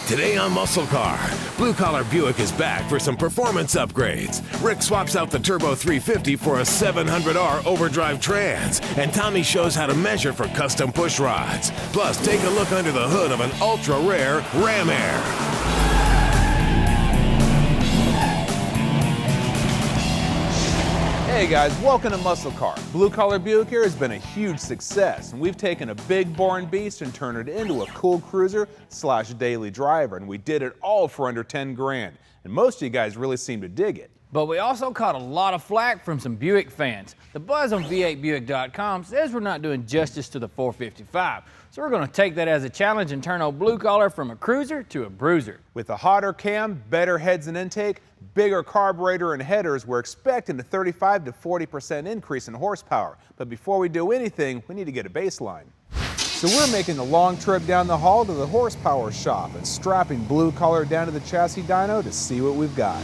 Today on MuscleCar, Blue Collar Buick is back for some performance upgrades. Rick swaps out the Turbo 350 for a 700R overdrive trans, and Tommy shows how to measure for custom push rods. Plus, take a look under the hood of an ultra-rare Ram Air. Hey guys, welcome to MuscleCar. Blue Collar Buick here has been a huge success, and we've taken a big boring beast and turned it into a cool cruiser / daily driver, and we did it all for under 10 grand. And most of you guys really seem to dig it. But we also caught a lot of flack from some Buick fans. The buzz on V8Buick.com says we're not doing justice to the 455. So we're going to take that as a challenge and turn old Blue Collar from a cruiser to a bruiser. With a hotter cam, better heads and intake, bigger carburetor and headers, we're expecting a 35 to 40% increase in horsepower. But before we do anything, we need to get a baseline. So we're making a long trip down the hall to the horsepower shop and strapping Blue Collar down to the chassis dyno to see what we've got.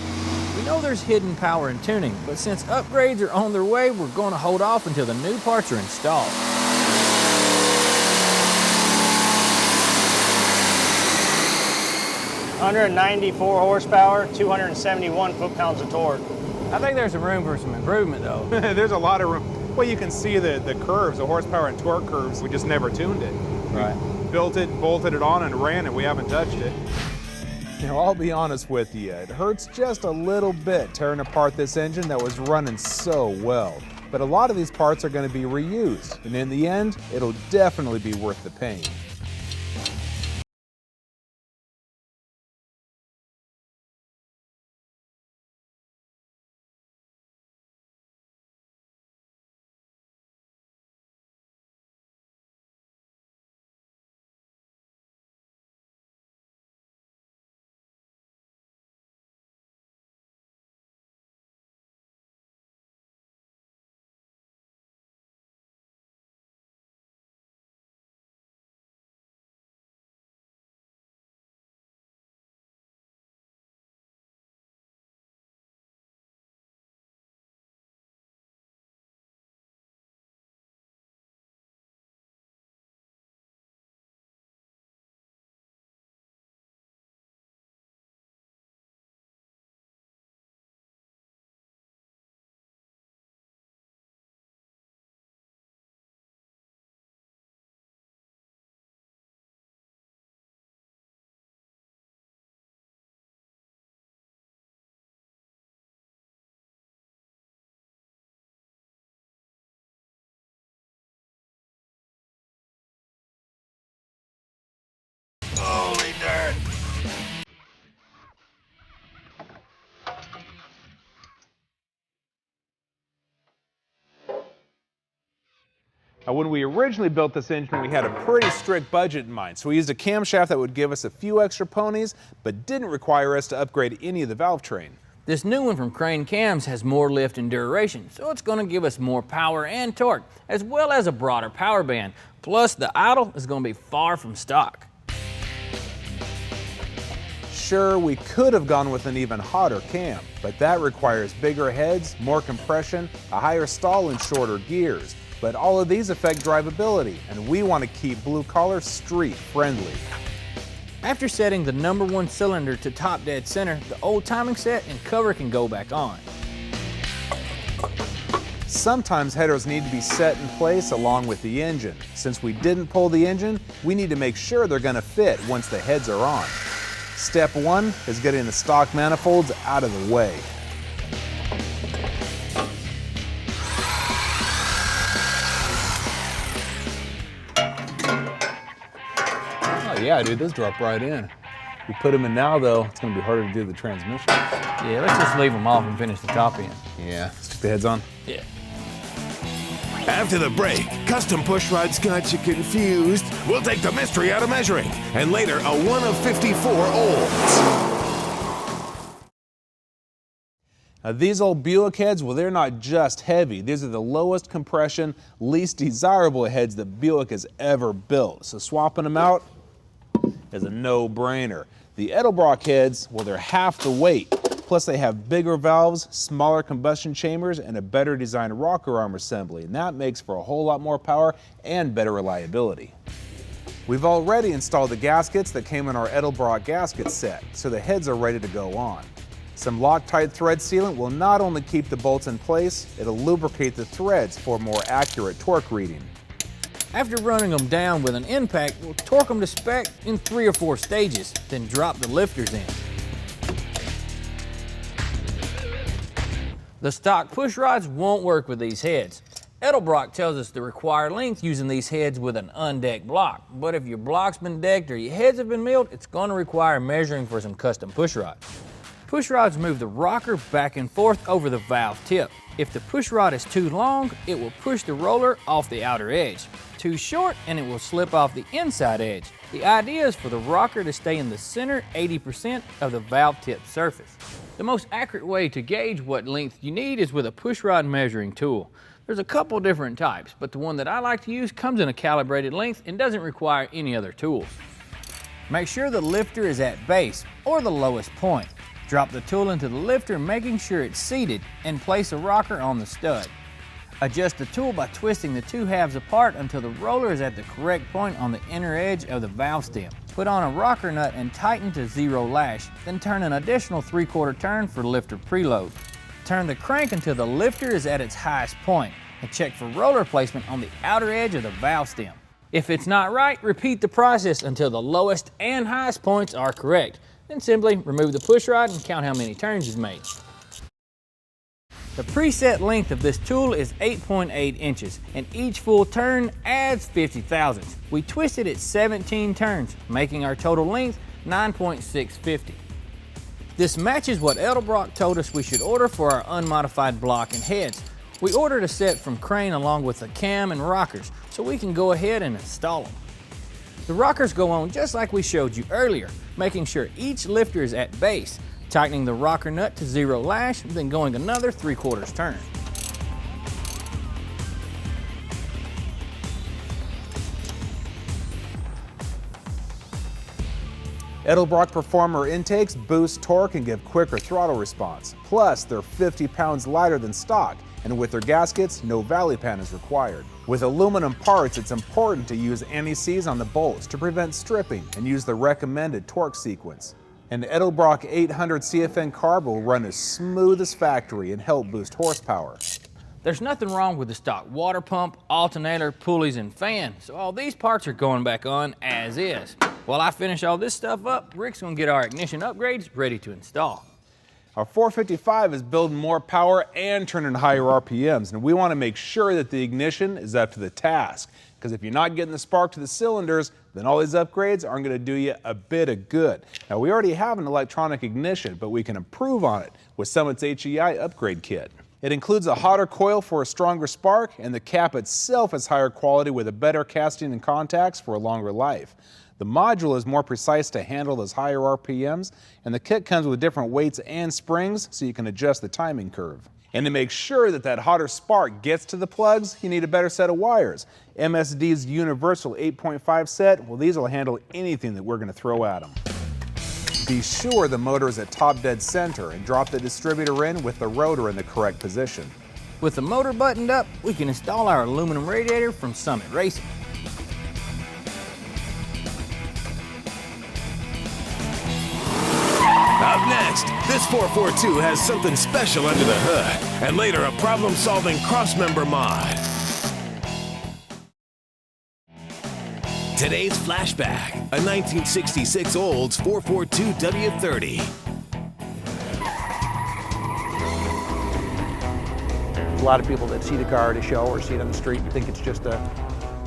We know there's hidden power in tuning, but since upgrades are on their way, we're going to hold off until the new parts are installed. Under 94 horsepower, 271 foot-pounds of torque. I think there's some room for some improvement though. There's a lot of room. Well, you can see the curves, the horsepower and torque curves. We just never tuned it. Right. We built it, bolted it on, and ran it. We haven't touched it. You know, I'll be honest with you, it hurts just a little bit tearing apart this engine that was running so well. But a lot of these parts are going to be reused, and in the end, it'll definitely be worth the pain. Holy dirt! Now, when we originally built this engine, we had a pretty strict budget in mind. So we used a camshaft that would give us a few extra ponies, but didn't require us to upgrade any of the valve train. This new one from Crane Cams has more lift and duration, so it's going to give us more power and torque, as well as a broader power band. Plus, the idle is going to be far from stock. Sure, we could have gone with an even hotter cam, but that requires bigger heads, more compression, a higher stall, and shorter gears. But all of these affect drivability, and we want to keep Blue Collar street friendly. After setting the #1 cylinder to top dead center, the old timing set and cover can go back on. Sometimes headers need to be set in place along with the engine. Since we didn't pull the engine, we need to make sure they're going to fit once the heads are on. Step 1 is getting the stock manifolds out of the way. Oh yeah, dude, those drop right in. We put them in now though, it's going to be harder to do the transmission. Yeah, let's just leave them off and finish the top end. Yeah, let's get the heads on. Yeah. After the break, custom pushrods got you confused. We'll take the mystery out of measuring, and later a 1 of 54 olds. Now these old Buick heads, well, they're not just heavy. These are the lowest compression, least desirable heads that Buick has ever built. So swapping them out is a no-brainer. The Edelbrock heads, well, they're half the weight. Plus they have bigger valves, smaller combustion chambers, and a better designed rocker arm assembly. And that makes for a whole lot more power and better reliability. We've already installed the gaskets that came in our Edelbrock gasket set, so the heads are ready to go on. Some Loctite thread sealant will not only keep the bolts in place, it'll lubricate the threads for a more accurate torque reading. After running them down with an impact, we'll torque them to spec in 3 or 4 stages, then drop the lifters in. The stock push rods won't work with these heads. Edelbrock tells us the required length using these heads with an undecked block, but if your block's been decked or your heads have been milled, it's going to require measuring for some custom push rods. Push rods move the rocker back and forth over the valve tip. If the push rod is too long, it will push the roller off the outer edge. Too short, and it will slip off the inside edge. The idea is for the rocker to stay in the center 80% of the valve tip surface. The most accurate way to gauge what length you need is with a push rod measuring tool. There's a couple different types, but the one that I like to use comes in a calibrated length and doesn't require any other tools. Make sure the lifter is at base or the lowest point. Drop the tool into the lifter, making sure it's seated, and place a rocker on the stud. Adjust the tool by twisting the 2 halves apart until the roller is at the correct point on the inner edge of the valve stem. Put on a rocker nut and tighten to 0 lash, then turn an additional 3/4 turn for lifter preload. Turn the crank until the lifter is at its highest point, and check for roller placement on the outer edge of the valve stem. If it's not right, repeat the process until the lowest and highest points are correct. Then simply remove the push rod and count how many turns you've made. The preset length of this tool is 8.8 inches, and each full turn adds 50 thousandths. We twisted it 17 turns, making our total length 9.650. This matches what Edelbrock told us we should order for our unmodified block and heads. We ordered a set from Crane along with a cam and rockers, so we can go ahead and install them. The rockers go on just like we showed you earlier, making sure each lifter is at base, tightening the rocker nut to 0 lash, then going another 3/4 turn. Edelbrock Performer intakes boost torque and give quicker throttle response. Plus, they're 50 pounds lighter than stock, and with their gaskets, no valley pan is required. With aluminum parts, it's important to use anti-seize on the bolts to prevent stripping and use the recommended torque sequence. An Edelbrock 800 CFN carb will run as smooth as factory and help boost horsepower. There's nothing wrong with the stock water pump, alternator, pulleys, and fan, so all these parts are going back on as is. While I finish all this stuff up, Rick's gonna get our ignition upgrades ready to install. Our 455 is building more power and turning higher RPMs, and we want to make sure that the ignition is up to the task. Because if you're not getting the spark to the cylinders, then all these upgrades aren't going to do you a bit of good. Now, we already have an electronic ignition, but we can improve on it with Summit's HEI upgrade kit. It includes a hotter coil for a stronger spark, and the cap itself is higher quality with a better casting and contacts for a longer life. The module is more precise to handle those higher RPMs, and the kit comes with different weights and springs so you can adjust the timing curve. And to make sure that that hotter spark gets to the plugs, you need a better set of wires. MSD's Universal 8.5 set, well, these will handle anything that we're going to throw at them. Be sure the motor is at top dead center and drop the distributor in with the rotor in the correct position. With the motor buttoned up, we can install our aluminum radiator from Summit Racing. Up next, this 442 has something special under the hood, and later a problem-solving crossmember mod. Today's Flashback, a 1966 Olds 442 W30. A lot of people that see the car at a show or see it on the street and think it's just a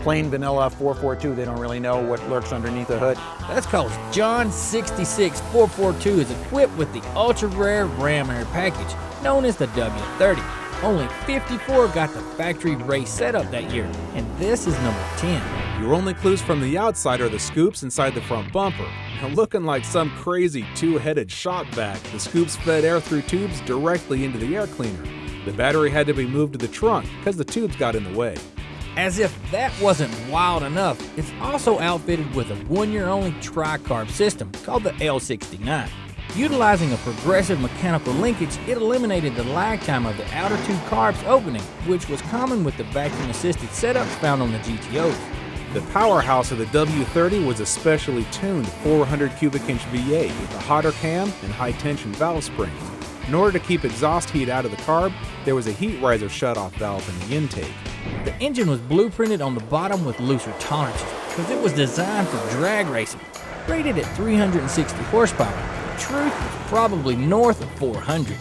plain vanilla 442. They don't really know what lurks underneath the hood. That's because John 66 442 is equipped with the ultra-rare Ram Air package, known as the W30. Only 54 got the factory race setup that year, and this is number 10. Your only clues from the outside are the scoops inside the front bumper. Now, looking like some crazy two-headed shop vac, the scoops fed air through tubes directly into the air cleaner. The battery had to be moved to the trunk because the tubes got in the way. As if that wasn't wild enough, it's also outfitted with a 1-year-only tri-carb system called the L69. Utilizing a progressive mechanical linkage, it eliminated the lag time of the outer two carbs opening, which was common with the vacuum-assisted setups found on the GTOs. The powerhouse of the W30 was a specially tuned 400 cubic inch V8 with a hotter cam and high tension valve springs. In order to keep exhaust heat out of the carb, there was a heat riser shutoff valve in the intake. The engine was blueprinted on the bottom with looser tolerances because it was designed for drag racing. Rated at 360 horsepower, the truth was probably north of 400.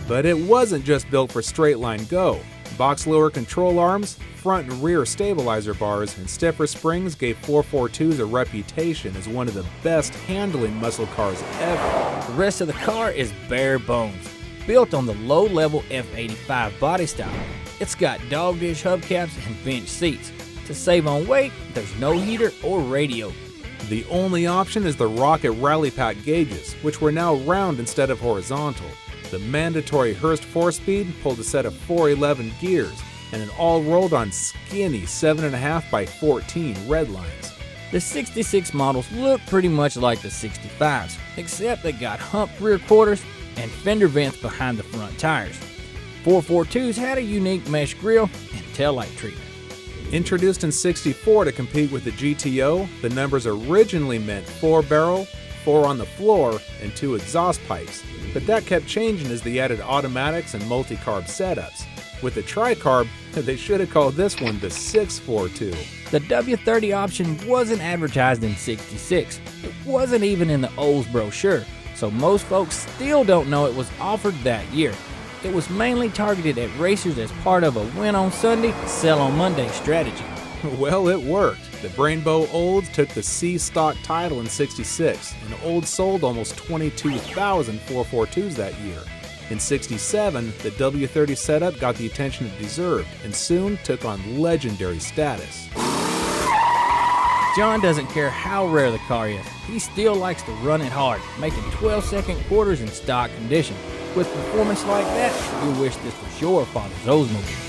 But it wasn't just built for straight line go. Box lower control arms, front and rear stabilizer bars, and stiffer springs gave 442s a reputation as one of the best handling muscle cars ever. The rest of the car is bare bones, built on the low-level F85 body style. It's got dog dish hubcaps and bench seats. To save on weight, there's no heater or radio. The only option is the Rocket Rally Pack gauges, which were now round instead of horizontal. The mandatory Hurst 4-speed pulled a set of 411 gears, and it all rolled on skinny 7.5 by 14 red lines. The 66 models look pretty much like the 65s, except they got humped rear quarters and fender vents behind the front tires. 442s had a unique mesh grille and taillight treatment. Introduced in '64 to compete with the GTO, the numbers originally meant 4-barrel, 4 on the floor, and 2 exhaust pipes. But that kept changing as they added automatics and multi-carb setups. With the tri-carb, they should have called this one the 642. The W30 option wasn't advertised in '66. It wasn't even in the Olds brochure, so most folks still don't know it was offered that year. It was mainly targeted at racers as part of a win on Sunday, sell on Monday strategy. Well, it worked. The Brainbow Olds took the C stock title in '66, and Olds sold almost 22,000 442s that year. In '67, the W30 setup got the attention it deserved, and soon took on legendary status. John doesn't care how rare the car is. He still likes to run it hard, making 12-second quarters in stock condition. With performance like that, you wish this was your father's Oldsmobile.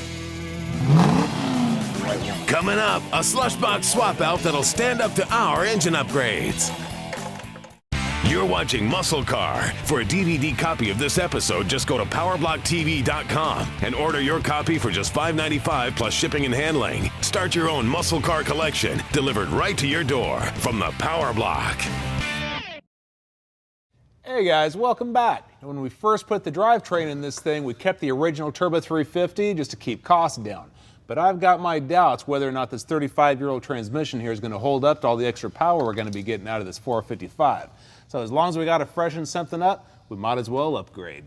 Coming up, a slush box swap out that'll stand up to our engine upgrades. You're watching MuscleCar. For a DVD copy of this episode, just go to PowerBlockTV.com and order your copy for just $5.95 plus shipping and handling. Start your own MuscleCar collection, delivered right to your door from the PowerBlock. Hey guys, welcome back. When we first put the drivetrain in this thing, we kept the original Turbo 350 just to keep costs down. But I've got my doubts whether or not this 35-year-old transmission here is going to hold up to all the extra power we're going to be getting out of this 455. So as long as we got to freshen something up, we might as well upgrade.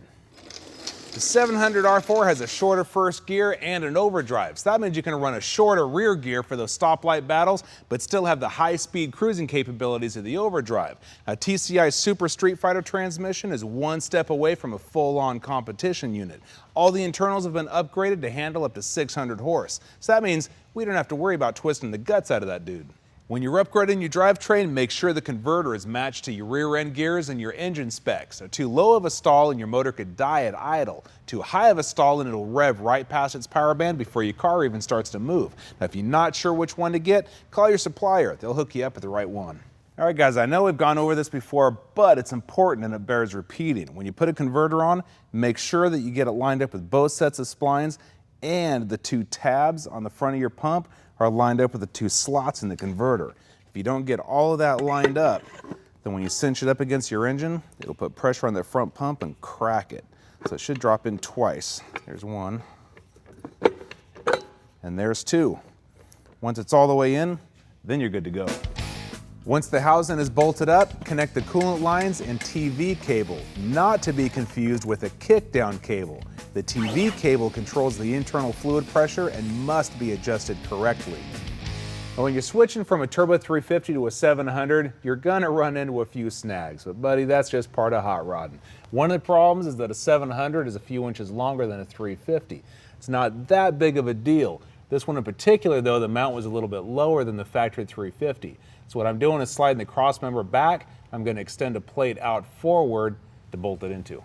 The 700 R4 has a shorter first gear and an overdrive, so that means you can run a shorter rear gear for those stoplight battles, but still have the high-speed cruising capabilities of the overdrive. A TCI Super Street Fighter transmission is one step away from a full-on competition unit. All the internals have been upgraded to handle up to 600 horse, so that means we don't have to worry about twisting the guts out of that dude. When you're upgrading your drivetrain, make sure the converter is matched to your rear end gears and your engine specs. So too low of a stall and your motor could die at idle. Too high of a stall and it'll rev right past its power band before your car even starts to move. Now if you're not sure which one to get, call your supplier. They'll hook you up with the right one. All right guys, I know we've gone over this before, but it's important and it bears repeating. When you put a converter on, make sure that you get it lined up with both sets of splines, and the 2 tabs on the front of your pump are lined up with the 2 slots in the converter. If you don't get all of that lined up, then when you cinch it up against your engine, it'll put pressure on that front pump and crack it. So it should drop in twice. There's 1, and there's 2. Once it's all the way in, then you're good to go. Once the housing is bolted up, connect the coolant lines and TV cable, not to be confused with a kickdown cable. The TV cable controls the internal fluid pressure and must be adjusted correctly. Now, when you're switching from a Turbo 350 to a 700, you're gonna run into a few snags, but buddy, that's just part of hot rodding. One of the problems is that a 700 is a few inches longer than a 350. It's not that big of a deal. This one in particular though, the mount was a little bit lower than the factory 350. So what I'm doing is sliding the cross member back. I'm gonna extend a plate out forward to bolt it into.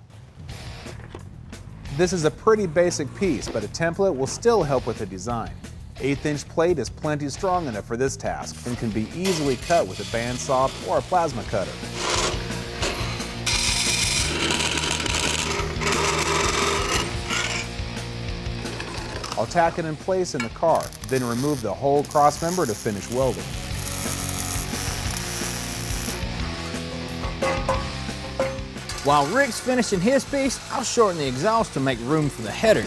This is a pretty basic piece, but a template will still help with the design. 1/8-inch plate is plenty strong enough for this task and can be easily cut with a bandsaw or a plasma cutter. I'll tack it in place in the car, then remove the whole cross member to finish welding. While Rick's finishing his piece, I'll shorten the exhaust to make room for the headers.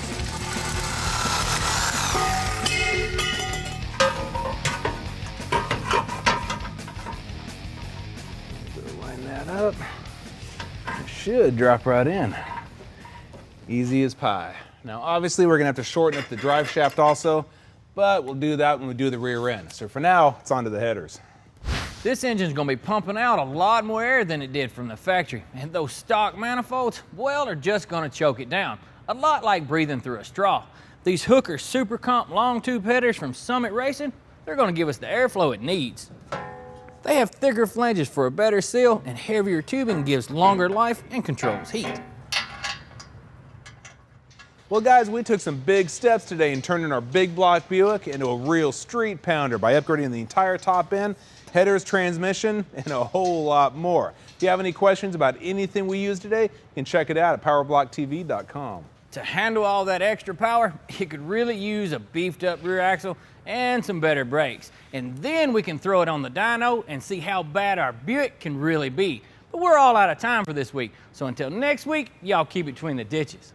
Line that up. It should drop right in. Easy as pie. Now obviously we're gonna have to shorten up the drive shaft also, but we'll do that when we do the rear end. So for now, it's onto the headers. This engine's gonna be pumping out a lot more air than it did from the factory, and those stock manifolds, well, are just gonna choke it down. A lot like breathing through a straw. These Hooker Super Comp long tube headers from Summit Racing, they're gonna give us the airflow it needs. They have thicker flanges for a better seal, and heavier tubing gives longer life and controls heat. Well guys, we took some big steps today in turning our big block Buick into a real street pounder by upgrading the entire top end, headers, transmission, and a whole lot more. If you have any questions about anything we used today, you can check it out at PowerBlockTV.com. To handle all that extra power, it could really use a beefed up rear axle and some better brakes. And then we can throw it on the dyno and see how bad our Buick can really be. But we're all out of time for this week, so until next week, y'all keep it between the ditches.